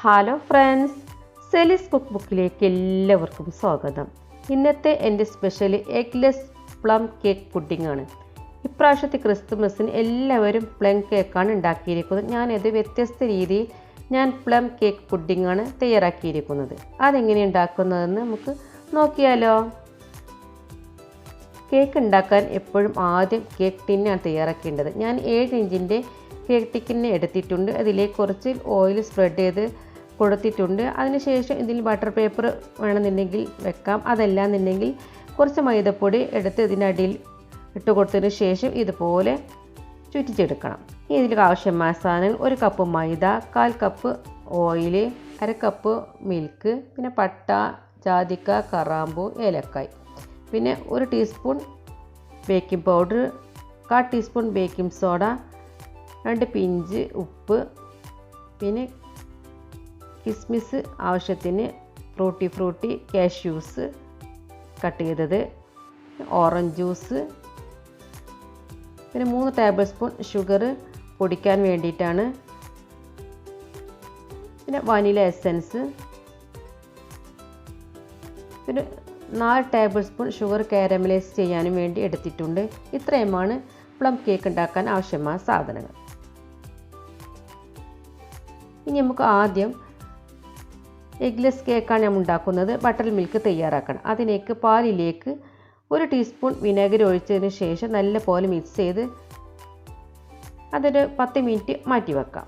Hello friends, സെലീസ് cook ബുക്കിലേക്ക് എല്ലാവർക്കും സ്വാഗതം. ഇന്നത്തെ എൻ്റെ special eggless plum cake pudding ആണ്. ഇപ്രാവശ്യത്തെ ക്രിസ്തുമസിന് എല്ലാവരും പ്ലം കേക്കാണ് ഉണ്ടാക്കിയിരിക്കുന്നത്. ഞാനത് വ്യത്യസ്ത രീതിയിൽ പ്ലം കേക്ക് പുഡിംഗ് ആണ് തയ്യാറാക്കിയിരിക്കുന്നത്. അതെങ്ങനെ ഉണ്ടാക്കുന്നതെന്ന് നമുക്ക് നോക്കിയാലോ. കേക്ക് ഉണ്ടാക്കാൻ എപ്പോഴും ആദ്യം കേക്ക് ടിന്നാണ് തയ്യാറാക്കേണ്ടത്. ഞാൻ 7 ഇഞ്ചിൻ്റെ കേക്ക് ടിക്കിനെ എടുത്തിട്ടുണ്ട്. അതിലേക്ക് കുറച്ച് ഓയിൽ സ്പ്രെഡ് ചെയ്ത് കൊടുത്തിട്ടുണ്ട്. അതിനുശേഷം ഇതിൽ ബട്ടർ പേപ്പർ വേണമെന്നുണ്ടെങ്കിൽ വെക്കാം. അതല്ലാന്നുണ്ടെങ്കിൽ കുറച്ച് മൈദപ്പൊടി എടുത്ത് ഇതിനടിയിൽ ഇട്ട് കൊടുത്തതിന് ശേഷം ഇതുപോലെ ചുറ്റിച്ചെടുക്കണം. ഇതിലേക്ക് ആവശ്യമായ സാധനങ്ങൾ: 1 കപ്പ് മൈദ, 1/4 കപ്പ് ഓയിൽ, 1/2 കപ്പ് മിൽക്ക്, പിന്നെ പട്ട, ജാതിക്ക, കറാമ്പൂ, ഏലക്കായ്, പിന്നെ 1 teaspoon baking powder, 1/4 teaspoon baking soda, 2 pinch ഉപ്പ്, പിന്നെ കിസ്മിസ് ആവശ്യത്തിന്, ഫ്രൂട്ടി, കാഷ്യൂസ് കട്ട് ചെയ്തത്, ഓറഞ്ച് ജ്യൂസ്, പിന്നെ 3 ടേബിൾ സ്പൂൺ ഷുഗർ പൊടിക്കാൻ വേണ്ടിയിട്ടാണ്, പിന്നെ വാനില എസൻസ്, പിന്നെ 4 ടേബിൾ സ്പൂൺ ഷുഗർ കാരമലൈസ് ചെയ്യാനും വേണ്ടി എടുത്തിട്ടുണ്ട്. ഇത്രയുമാണ് പ്ലം കേക്ക് ഉണ്ടാക്കാൻ ആവശ്യമായ സാധനങ്ങൾ. ഇനി നമുക്ക് ആദ്യം എഗ്ലെസ് കേക്കാണ് നമ്മൾ ഉണ്ടാക്കുന്നത്. ബട്ടർ മിൽക്ക് തയ്യാറാക്കണം. അതിലേക്ക് പാലിലേക്ക് 1 ടീസ്പൂൺ വിനെഗർ ഒഴിച്ചതിന് ശേഷം നല്ലപോലെ മിക്സ് ചെയ്ത് അതൊരു 10 മിനിറ്റ് മാറ്റി വെക്കാം.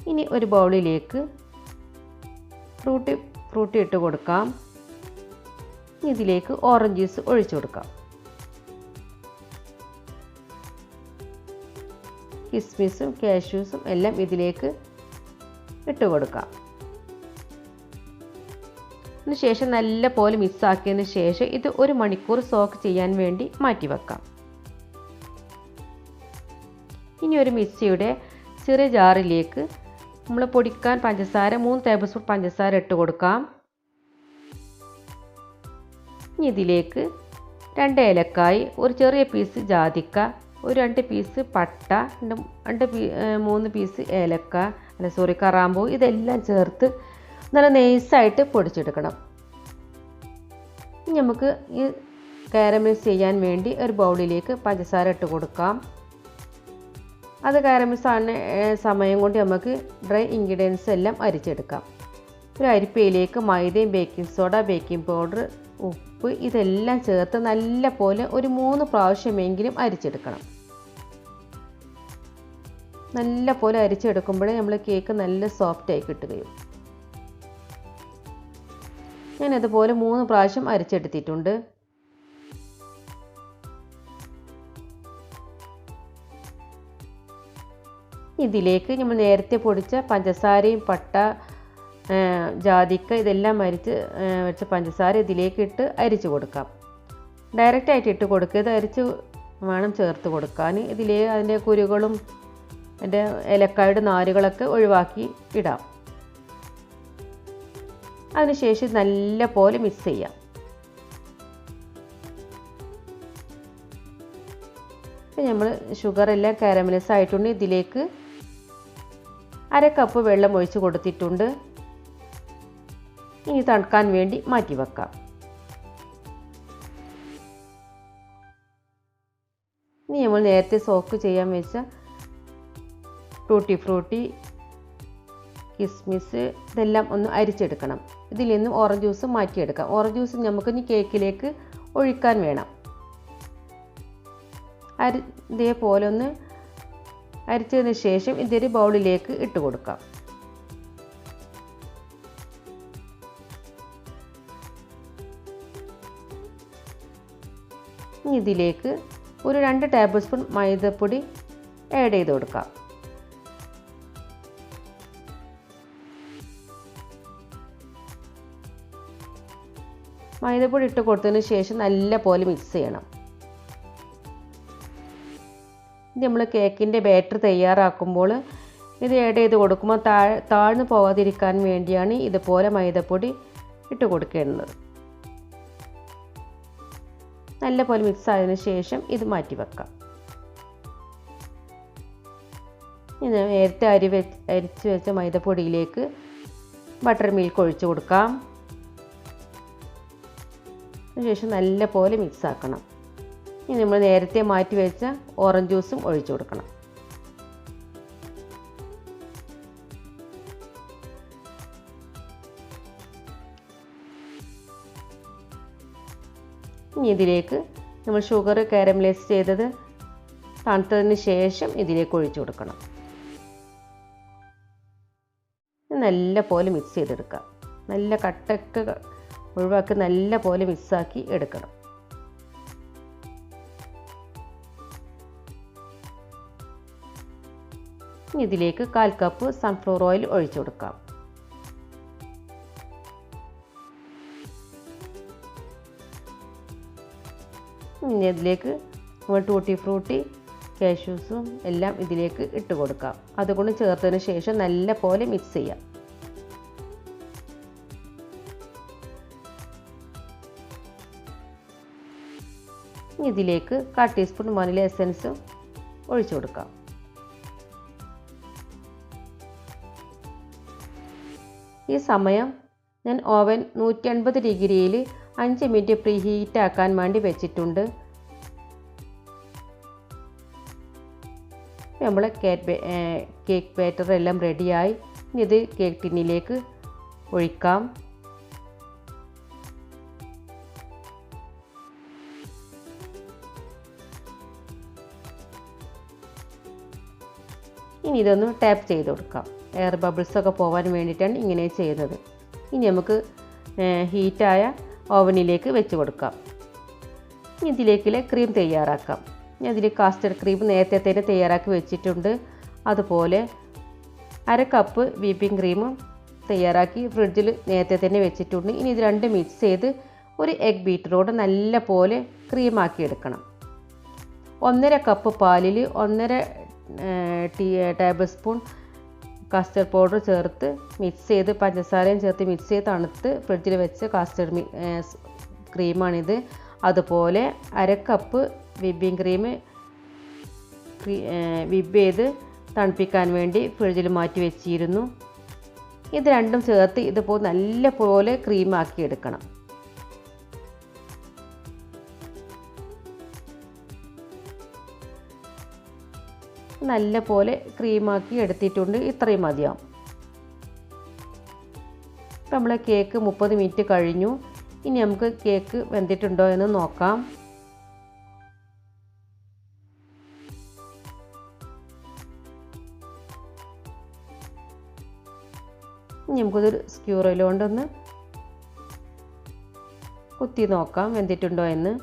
ഇനി ഒരു ബൗളിലേക്ക് ഫ്രൂട്ടി ഇട്ട് കൊടുക്കാം. ഇതിലേക്ക് ഓറഞ്ച് ജ്യൂസ് ഒഴിച്ചു കൊടുക്കാം. കിസ്മിസും കാഷ്യൂസും എല്ലാം ഇതിലേക്ക് ഇട്ട് കൊടുക്കാം. അതിനുശേഷം നല്ലപോലെ മിക്സ് ആക്കിയതിന് ശേഷം ഇത് 1 മണിക്കൂർ സോക്ക് ചെയ്യാൻ വേണ്ടി മാറ്റി വെക്കാം. ഇനി ഒരു മിക്സിയുടെ ചെറിയ ജാറിലേക്ക് നമ്മൾ പൊടിക്കാൻ പഞ്ചസാര 3 ടേബിൾ സ്പൂൺ പഞ്ചസാര ഇട്ട് കൊടുക്കാം. ഇനി ഇതിലേക്ക് 2 ഏലക്കായ്, 1 ചെറിയ പീസ് ജാതിക്ക, 2 പീസ് പട്ട, 3 പീസ് കറാമ്പൂ, ഇതെല്ലാം ചേർത്ത് നല്ല നൈസായിട്ട് പൊടിച്ചെടുക്കണം. ഇനി നമുക്ക് ഈ കാരമലൈസ് ചെയ്യാൻ വേണ്ടി ഒരു ബൗളിലേക്ക് പഞ്ചസാര ഇട്ട് കൊടുക്കാം. അത് കാരമലൈസ് ആവുന്ന സമയം കൊണ്ട് നമുക്ക് ഡ്രൈ ഇൻഗ്രീഡിയൻസ് എല്ലാം അരിച്ചെടുക്കാം. ഒരു അരിപ്പയിലേക്ക് മൈദയും ബേക്കിംഗ് സോഡ, ബേക്കിംഗ് പൗഡർ, ഉപ്പ് ഇതെല്ലാം ചേർത്ത് നല്ല പോലെ ഒരു 3 പ്രാവശ്യമെങ്കിലും അരിച്ചെടുക്കണം. നല്ല പോലെ അരിച്ചെടുക്കുമ്പോഴേ നമ്മൾ കേക്ക് നല്ല സോഫ്റ്റായി കിട്ടുകയും. ഞാനതുപോലെ 3 പ്രാവശ്യം അരിച്ചെടുത്തിട്ടുണ്ട്. ഇതിലേക്ക് നമ്മൾ നേരത്തെ പൊടിച്ച പഞ്ചസാരയും പട്ട, ജാതിക്ക ഇതെല്ലാം വെച്ച പഞ്ചസാര ഇതിലേക്ക് ഇട്ട് അരിച്ചു കൊടുക്കാം. ഡയറക്റ്റായിട്ട് ഇട്ട് കൊടുക്കരുത്, അരിച്ച് വേണം ചേർത്ത് കൊടുക്കാൻ. അതിൻ്റെ കുരുകളും അതിൻ്റെ ഏലക്കായുടെ നാരുകളൊക്കെ ഒഴിവാക്കി ഇടാം. അതിനുശേഷം നല്ല പോലെ മിക്സ് ചെയ്യാം. നമ്മൾ ഷുഗറെല്ലാം കാരമലൈസ് ആയിട്ടുണ്ട്. ഇതിലേക്ക് 1/2 കപ്പ് വെള്ളം ഒഴിച്ച് കൊടുത്തിട്ടുണ്ട്. ഇനി തണുക്കാൻ വേണ്ടി മാറ്റി വെക്കാം. ഇനി നമ്മൾ നേരത്തെ സോക്ക് ചെയ്യാൻ വെച്ച ഫ്രൂട്ടി, കിസ്മിസ് ഇതെല്ലാം ഒന്ന് അരിച്ചെടുക്കണം. ഇതിൽ നിന്നും ഓറഞ്ച് ജ്യൂസ് മാറ്റിയെടുക്കാം. ഓറഞ്ച് ജ്യൂസ് നമുക്ക് ഇനി കേക്കിലേക്ക് ഒഴിക്കാൻ വേണം. ഇതേപോലെ ഒന്ന് അരിച്ചതിന് ശേഷം ഇതൊരു ബൗളിലേക്ക് ഇട്ട് കൊടുക്കാം. ഇതിലേക്ക് ഒരു 2 ടേബിൾ സ്പൂൺ മൈദപ്പൊടി ആഡ് ചെയ്ത് കൊടുക്കാം. മൈദപ്പൊടി ഇട്ട് കൊടുത്തതിന് ശേഷം നല്ല പോലെ മിക്സ് ചെയ്യണം. ഇത് നമ്മൾ കേക്കിൻ്റെ ബാറ്റർ തയ്യാറാക്കുമ്പോൾ ഇത് ആഡ് ചെയ്ത് കൊടുക്കുമ്പോൾ താഴ്ന്നു പോകാതിരിക്കാൻ വേണ്ടിയാണ് ഇതുപോലെ മൈദപ്പൊടി ഇട്ട് കൊടുക്കേണ്ടത്. നല്ലപോലെ മിക്സ് ആയതിനു ശേഷം ഇത് മാറ്റി വെക്കാം. ഇനി നേരത്തെ അരിച്ച് വെച്ച മൈദപ്പൊടിയിലേക്ക് ബട്ടർ മിൽക്ക് ഒഴിച്ച് കൊടുക്കാം. അതിനുശേഷം നല്ലപോലെ മിക്സ് ആക്കണം. ഇനി നമ്മൾ നേരത്തെ മാറ്റി വെച്ച ഓറഞ്ച് ജ്യൂസും ഒഴിച്ചു കൊടുക്കണം. ഇനി ഇതിലേക്ക് നമ്മൾ ഷുഗർ കാരമലൈസ് ചെയ്തത് തണുത്തതിന് ശേഷം ഇതിലേക്ക് ഒഴിച്ചു കൊടുക്കണം. നല്ല പോലെ മിക്സ് ചെയ്തെടുക്കുക. നല്ല കട്ടൊക്കെ ഒഴിവാക്കി നല്ല പോലെ മിക്സാക്കി എടുക്കണം. ഇതിലേക്ക് 1/4 കപ്പ് സൺഫ്ലവർ ഓയിൽ ഒഴിച്ചു കൊടുക്കാം. ഇനി ഇതിലേക്ക് നമ്മൾ ടൂട്ടി ഫ്രൂട്ടി കാഷ്യൂസും എല്ലാം ഇതിലേക്ക് ഇട്ട് കൊടുക്കാം. അതുകൊണ്ട് ചേർത്തതിന് ശേഷം നല്ല പോലെ മിക്സ് ചെയ്യാം. ഇതിലേക്ക് 1/4 ടീസ്പൂൺ വനില എസൻസും ഒഴിച്ചു കൊടുക്കാം. ഈ സമയം ഞാൻ ഓവൻ 180 ഡിഗ്രിയിൽ 5 മിനിറ്റ് പ്രീ ഹീറ്റ് ആക്കാൻ വേണ്ടി വെച്ചിട്ടുണ്ട്. നമ്മളെ കേക്ക് ബാറ്റർ എല്ലാം റെഡിയായി. ഇത് കേക്ക് ടിന്നിലേക്ക് ഒഴിക്കാം. ഇനി ഇതൊന്ന് ടാപ്പ് ചെയ്ത് കൊടുക്കാം. എയർ ബബിൾസൊക്കെ പോകാൻ വേണ്ടിയിട്ടാണ് ഇങ്ങനെ ചെയ്യുന്നത്. ഇനി നമുക്ക് ഹീറ്റായ ഓവനിലേക്ക് വെച്ച് കൊടുക്കാം. ഇനി ഇതിലേക്കുള്ള ക്രീം തയ്യാറാക്കാം. ഞാൻ ഇതിൽ കാസ്റ്റർഡ് ക്രീം നേരത്തെ തന്നെ തയ്യാറാക്കി വെച്ചിട്ടുണ്ട്. അതുപോലെ 1/2 കപ്പ് വിപ്പിംഗ് ക്രീമും തയ്യാറാക്കി ഫ്രിഡ്ജിൽ നേരത്തെ തന്നെ വെച്ചിട്ടുണ്ട്. ഇനി ഇത് രണ്ടും മിക്സ് ചെയ്ത് ഒരു എഗ് ബീറ്ററോട് നല്ല പോലെ ക്രീമാക്കി എടുക്കണം. 1/2 കപ്പ് പാലിൽ 1/2 ടേബിൾ സ്പൂൺ കസ്റ്റർഡ് പൗഡർ ചേർത്ത് മിക്സ് ചെയ്ത് പഞ്ചസാരയും ചേർത്ത് മിക്സ് ചെയ്ത് തണുത്ത് ഫ്രിഡ്ജിൽ വെച്ച് കാസ്റ്റർഡ് ക്രീമാണിത്. അതുപോലെ 1/2 കപ്പ് വിപ്പിംഗ് ക്രീം വിപ്പ് ചെയ്ത് തണുപ്പിക്കാൻ വേണ്ടി ഫ്രിഡ്ജിൽ മാറ്റി വെച്ചിരുന്നു. ഇത് രണ്ടും ചേർത്ത് ഇതുപോലെ നല്ല പോലെ ക്രീമാക്കി എടുക്കണം. നല്ല പോലെ ക്രീമാക്കി എടുത്തിട്ടുണ്ട്. ഇത്രയും മതിയാവും. ഇപ്പം നമ്മളെ കേക്ക് 30 മിനിറ്റ് കഴിഞ്ഞു. ഇനി നമുക്ക് കേക്ക് വെന്തിട്ടുണ്ടോ എന്ന് നോക്കാം. ഇനി നമുക്കിതൊരു സ്ക്യൂറൽ കൊണ്ടൊന്ന് കുത്തി നോക്കാം വെന്തിട്ടുണ്ടോ എന്ന്.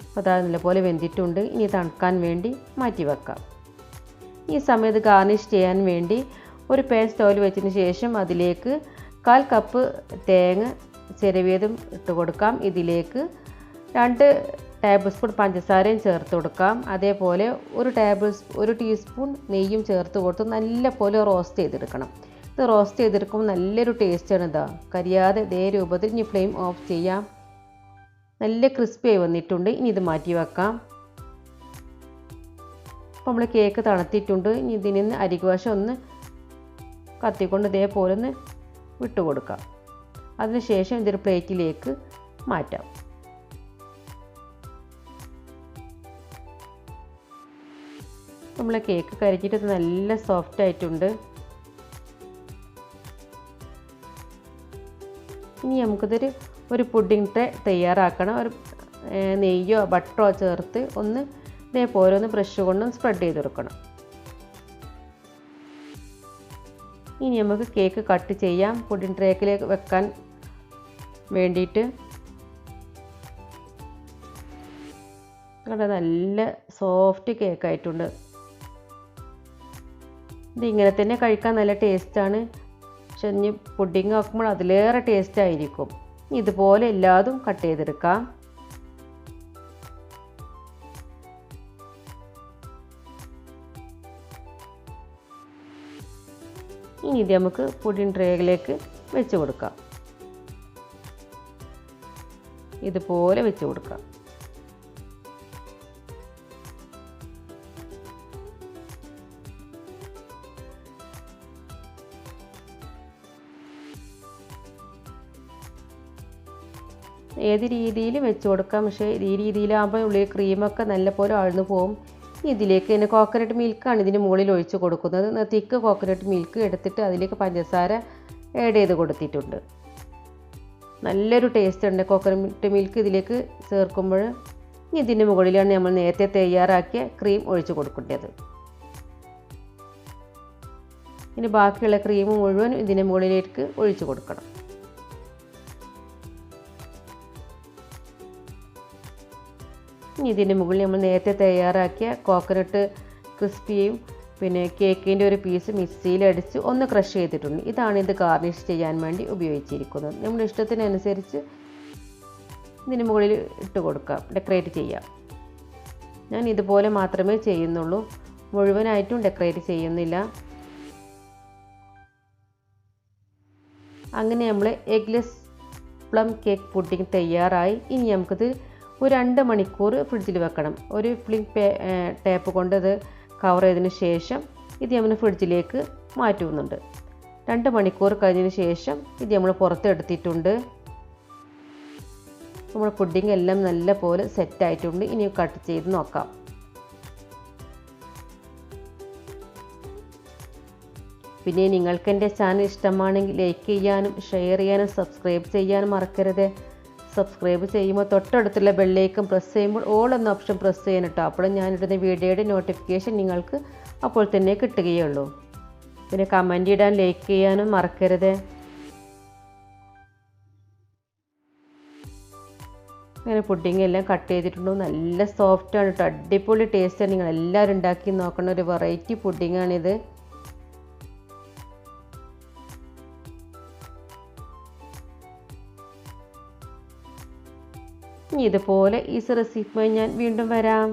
അപ്പോൾ അതാ നല്ലപോലെ വെന്തിട്ടുണ്ട്. ഇനി തണുക്കാൻ വേണ്ടി മാറ്റി വെക്കാം. ഈ സമയത്ത് ഗാർണിഷ് ചെയ്യാൻ വേണ്ടി ഒരു പാൻ സ്റ്റൗവിൽ വെച്ചതിന് ശേഷം അതിലേക്ക് 1/4 കപ്പ് തേങ്ങ ചിരവിയതും ഇട്ട് കൊടുക്കാം. ഇതിലേക്ക് 2 ടേബിൾ സ്പൂൺ പഞ്ചസാരയും ചേർത്ത് കൊടുക്കാം. അതേപോലെ 1 ടീസ്പൂൺ നെയ്യും ചേർത്ത് കൊടുത്ത് നല്ല പോലെ റോസ്റ്റ് ചെയ്തെടുക്കണം. ഇത് റോസ്റ്റ് ചെയ്തെടുക്കുമ്പോൾ നല്ലൊരു ടേസ്റ്റാണ്. ഇതാ കരിയാതെ ഇതേ രൂപത്തിൽ ഇനി ഫ്ലെയിം ഓഫ് ചെയ്യാം. നല്ല ക്രിസ്പിയായി വന്നിട്ടുണ്ട്. ഇനി ഇത് മാറ്റി വെക്കാം. അപ്പോൾ നമ്മൾ കേക്ക് തണുത്തിട്ടുണ്ട്. ഇനി ഇതിൽ നിന്ന് അരികുവശം ഒന്ന് കത്തിക്കൊണ്ട് ഇതേപോലെ ഒന്ന് വിട്ടു കൊടുക്കാം. അതിനുശേഷം ഇതൊരു പ്ലേറ്റിലേക്ക് മാറ്റാം. നമ്മളെ കേക്ക് കരിച്ചിട്ട് നല്ല സോഫ്റ്റ് ആയിട്ടുണ്ട്. ഇനി നമുക്കിതൊരു പുഡിംഗ് ട്രേ തയ്യാറാക്കണം. ഒരു നെയ്യോ ബട്ടറോ ചേർത്ത് ഒന്ന് ഇതേപോലെ ഒന്ന് ബ്രഷ് കൊണ്ടൊന്ന് സ്പ്രെഡ് ചെയ്ത് കൊടുക്കണം. ഇനി നമുക്ക് കേക്ക് കട്ട് ചെയ്യാം. പുഡിംഗ് ട്രേക്കിലേക്ക് വെക്കാൻ വേണ്ടിയിട്ട് നല്ല സോഫ്റ്റ് കേക്കായിട്ടുണ്ട്. ഇതിങ്ങനെ തന്നെ കഴിക്കാൻ നല്ല ടേസ്റ്റാണ്. പക്ഷെ ഇനി പുഡിംഗ് ആക്കുമ്പോൾ അതിലേറെ ടേസ്റ്റ് ആയിരിക്കും. ഇതുപോലെ എല്ലാതും കട്ട് ചെയ്തെടുക്കാം. ഇനി ഇത് നമുക്ക് പുഡിംഗ് ട്രേയിലേക്ക് വെച്ച് കൊടുക്കാം. ഇതുപോലെ വെച്ച് കൊടുക്കാം. ഏത് രീതിയിലും വെച്ച് കൊടുക്കാം. പക്ഷേ ഈ രീതിയിലാകുമ്പോൾ ഉള്ളിൽ ക്രീമൊക്കെ നല്ലപോലെ ആഴ്ന്നു പോകും. ഇതിലേക്ക് തന്നെ കോക്കനട്ട് മിൽക്കാണ് ഇതിന് മുകളിൽ ഒഴിച്ച് കൊടുക്കുന്നത്. തിക്ക് കോക്കനട്ട് മിൽക്ക് എടുത്തിട്ട് അതിലേക്ക് പഞ്ചസാര ആഡ് ചെയ്ത് കൊടുത്തിട്ടുണ്ട്. നല്ലൊരു ടേസ്റ്റ് ഉണ്ട് കോക്കനട്ട് മിൽക്ക് ഇതിലേക്ക് ചേർക്കുമ്പോൾ. ഇതിന് മുകളിലാണ് നമ്മൾ നേരത്തെ തയ്യാറാക്കിയ ക്രീം ഒഴിച്ച് കൊടുക്കേണ്ടത്. ഇനി ബാക്കിയുള്ള ക്രീം മുഴുവൻ ഇതിന് മുകളിലേക്ക് ഒഴിച്ച് കൊടുക്കണം. ഇതിന് മുകളിൽ നമ്മൾ നേരത്തെ തയ്യാറാക്കിയ കോക്കനട്ട് ക്രിസ്പിയും പിന്നെ കേക്കിൻ്റെ ഒരു പീസ് മിക്സിയിലടിച്ച് ഒന്ന് ക്രഷ് ചെയ്തിട്ടുണ്ട്. ഇതാണ് ഇത് ഗാർണിഷ് ചെയ്യാൻ വേണ്ടി ഉപയോഗിച്ചിരിക്കുന്നത്. നമ്മുടെ ഇഷ്ടത്തിനനുസരിച്ച് ഇതിന് മുകളിൽ ഇട്ട് കൊടുക്കാം, ഡെക്കറേറ്റ് ചെയ്യാം. ഞാൻ ഇതുപോലെ മാത്രമേ ചെയ്യുന്നുള്ളൂ, മുഴുവനായിട്ടും ഡെക്കറേറ്റ് ചെയ്യുന്നില്ല. അങ്ങനെ നമ്മൾ എഗ്ലെസ് പ്ലം കേക്ക് പുഡിംഗ് തയ്യാറായി. ഇനി നമുക്കിത് ഒരു 2 മണിക്കൂർ ഫ്രിഡ്ജിൽ വെക്കണം. ഒരു ഫിലിം ടേപ്പ് കൊണ്ട് ഇത് കവർ ചെയ്തതിന് ശേഷം ഇത് നമ്മൾ ഫ്രിഡ്ജിലേക്ക് മാറ്റുന്നുണ്ട്. 2 മണിക്കൂർ കഴിഞ്ഞതിന് ശേഷം ഇത് നമ്മൾ പുറത്തെടുത്തിട്ടുണ്ട്. നമ്മുടെ പുഡിംഗ് എല്ലാം നല്ല പോലെ സെറ്റായിട്ടുണ്ട്. ഇനി കട്ട് ചെയ്ത് നോക്കാം. പിന്നെ നിങ്ങൾക്ക് എൻ്റെ ചാനൽ ഇഷ്ടമാണെങ്കിൽ ലൈക്ക് ചെയ്യാനും ഷെയർ ചെയ്യാനും സബ്സ്ക്രൈബ് ചെയ്യാനും മറക്കരുത്. സബ്സ്ക്രൈബ് ചെയ്യുമ്പോൾ തൊട്ടടുത്തുള്ള ബെല്ലൈക്കൺ പ്രസ് ചെയ്യുമ്പോൾ ഓൾ എന്ന ഓപ്ഷൻ പ്രസ് ചെയ്യണം കേട്ടോ. അപ്പോൾ ഞാനിടുന്ന വീഡിയോയുടെ നോട്ടിഫിക്കേഷൻ നിങ്ങൾക്ക് അപ്പോൾ തന്നെ കിട്ടുകയുള്ളൂ. പിന്നെ കമൻറ്റ് ഇടാൻ ലൈക്ക് ചെയ്യാനും മറക്കരുത്. അങ്ങനെ പുഡിംഗ് എല്ലാം കട്ട് ചെയ്തിട്ടുണ്ടോ, നല്ല സോഫ്റ്റാണ് കേട്ടോ, അടിപൊളി ടേസ്റ്റാണ്. നിങ്ങൾ എല്ലാവരും ഉണ്ടാക്കി നോക്കണം. ഒരു വെറൈറ്റി പുഡിംഗാണിത്. ഇതുപോലെ ഈസി റെസിപ്പിയുമായി ഞാൻ വീണ്ടും വരാം.